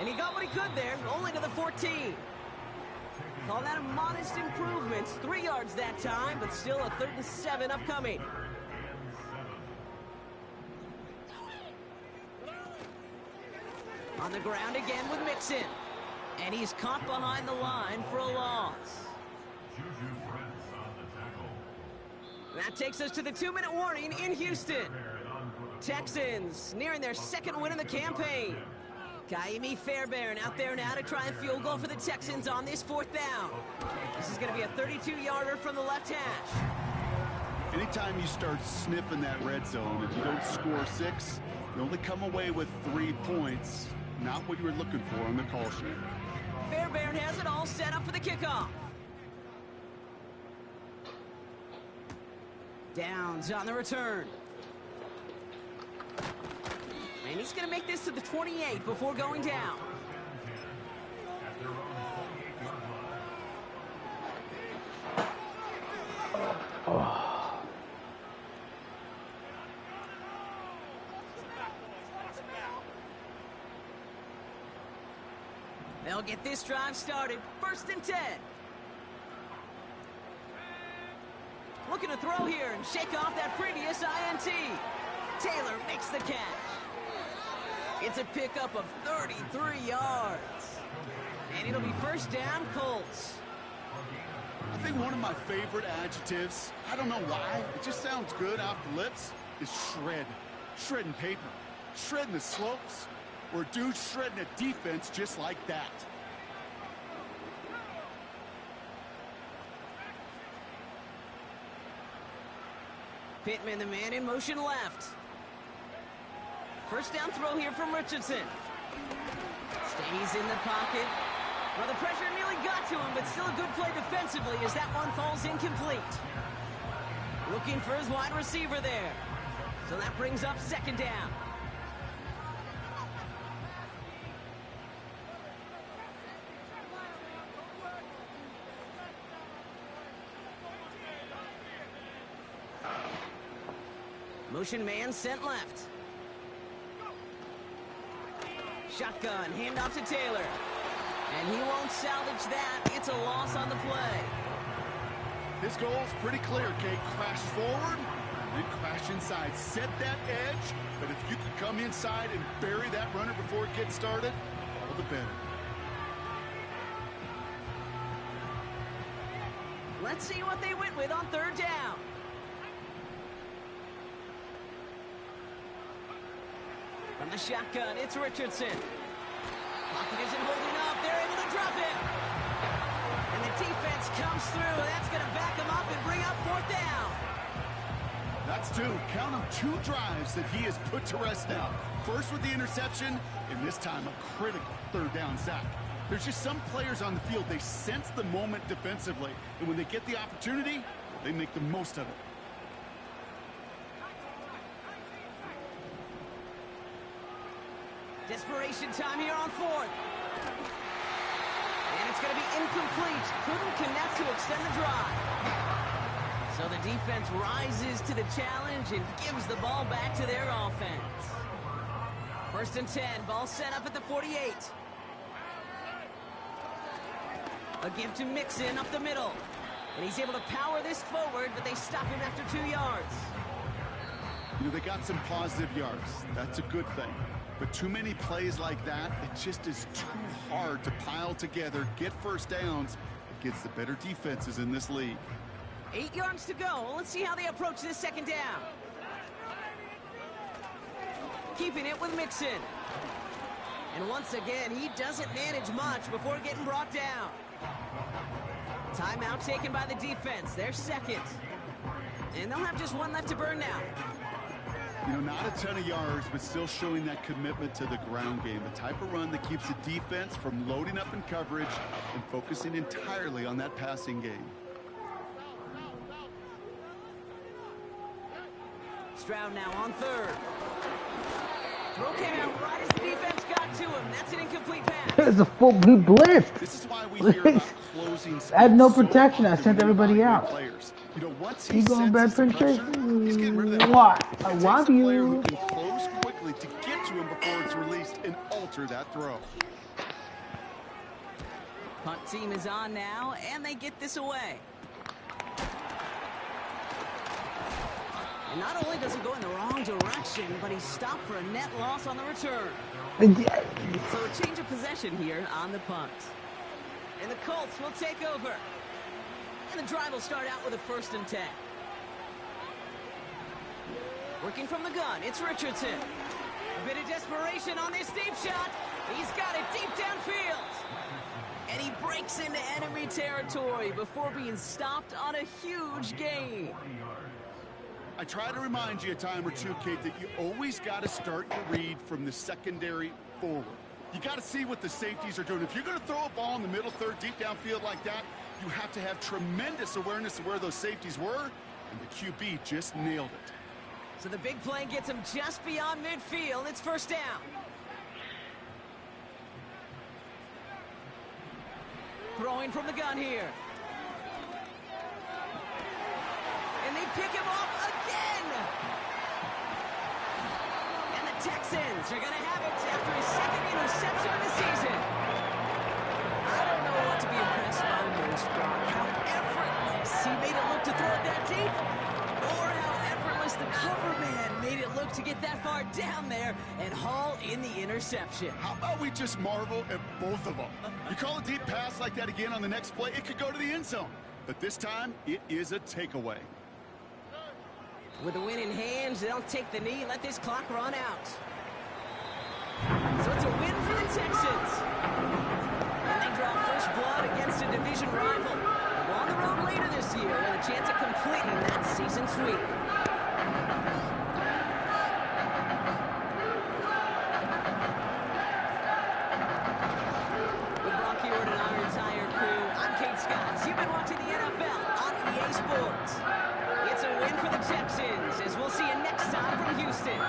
And he got what he could there, only to the 14. Call that a modest improvement. 3 yards that time, but still a 3rd and 7 upcoming. On the ground again with Mixon. And he's caught behind the line for a loss. That takes us to the 2-minute warning in Houston. Texans nearing their 2nd win of the campaign. Kaimi Fairbairn out there now to try and field goal for the Texans on this 4th down. This is going to be a 32-yarder from the left hash. Anytime you start sniffing that red zone, if you don't score 6, you only come away with 3 points. Not what you were looking for on the call sheet. Fairbairn has it all set up for the kickoff. Downs on the return. And he's going to make this to the 28 before going down. They'll get this drive started. 1st and 10. looking to throw here and shake off that previous INT. Taylor makes the catch. It's a pickup of 33 yards. And it'll be first down, Colts. I think one of my favorite adjectives, I don't know why, it just sounds good off the lips, is shred. Shredding paper, shredding the slopes, or a dude shredding a defense just like that. Pittman, the man in motion left. First down throw here from Richardson. Stays in the pocket. Well, the pressure nearly got to him, but still a good play defensively as that one falls incomplete. Looking for his wide receiver there. So that brings up second down. Motion man sent left. Shotgun, handoff to Taylor. And he won't salvage that. It's a loss on the play. His goal's pretty clear, Kate. Crash forward, then crash inside. Set that edge, but if you can come inside and bury that runner before it gets started, all the better. Let's see what they went with on third down. From the shotgun, it's Richardson. Pocket isn't holding up. They're able to drop it. And the defense comes through. That's going to back him up and bring up fourth down. That's two. Count them, 2 drives that he has put to rest now. First with the interception, and this time a critical third down sack. There's just some players on the field, they sense the moment defensively. And when they get the opportunity, they make the most of it. Desperation time here on fourth. And it's going to be incomplete. Couldn't connect to extend the drive. So the defense rises to the challenge and gives the ball back to their offense. First and 10. Ball set up at the 48. A give to Mixon up the middle. And he's able to power this forward, but they stop him after 2 yards. You know, they got some positive yards. That's a good thing. But too many plays like that, it just is too hard to pile together, get first downs against the better defenses in this league. 8 yards to go. Let's see how they approach this second down. Keeping it with Mixon. And once again, he doesn't manage much before getting brought down. Timeout taken by the defense. They're second. And they'll have just one left to burn now. You know, not a ton of yards, but still showing that commitment to the ground game. The type of run that keeps the defense from loading up in coverage and focusing entirely on that passing game. Stroud now on third. Throw came out right as the defense got to him. That's an incomplete pass. There's a full blue blitz. This is why we hear about closing. I had no protection. I sent everybody out. Players. You know, once You going bad for he's getting rid of that. What? I It love takes a player who you. can close quickly to get to him before it's released and alter that throw. Punt team is on now, and they get this away. And not only does he go in the wrong direction, but he's stopped for a net loss on the return. So a change of possession here on the punt. And the Colts will take over. And the drive will start out with a first and 10. Working from the gun, it's Richardson. A bit of desperation on this deep shot. He's got it deep downfield. And he breaks into enemy territory before being stopped on a huge gain. I try to remind you a time or two, Kate, that you always got to start your read from the secondary forward. You got to see what the safeties are doing. If you're going to throw a ball in the middle third deep downfield like that, you have to have tremendous awareness of where those safeties were, and the QB just nailed it. So the big play gets him just beyond midfield. It's first down. Throwing from the gun here. And they pick him off again. And the Texans are going to have it after his second interception of the season. I don't know what to be impressed by most, Brock. How effortless he made it look to throw it that deep, or how effortless the cover man made it look to get that far down there and haul in the interception. How about we just marvel at both of them? You call a deep pass like that again on the next play, it could go to the end zone. But this time, it is a takeaway. With the win in hands, they'll take the knee, let this clock run out. So it's a win for the Texans. And they draw first blood against a division rival. They're on the road later this year with a chance of completing that season sweep. With Brock Ewart and our entire crew, I'm Kate Scott. You've been watching the NFL on EA Sports. It's a win for the Texans, as we'll see you next time from Houston.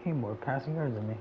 He more passing yards than me.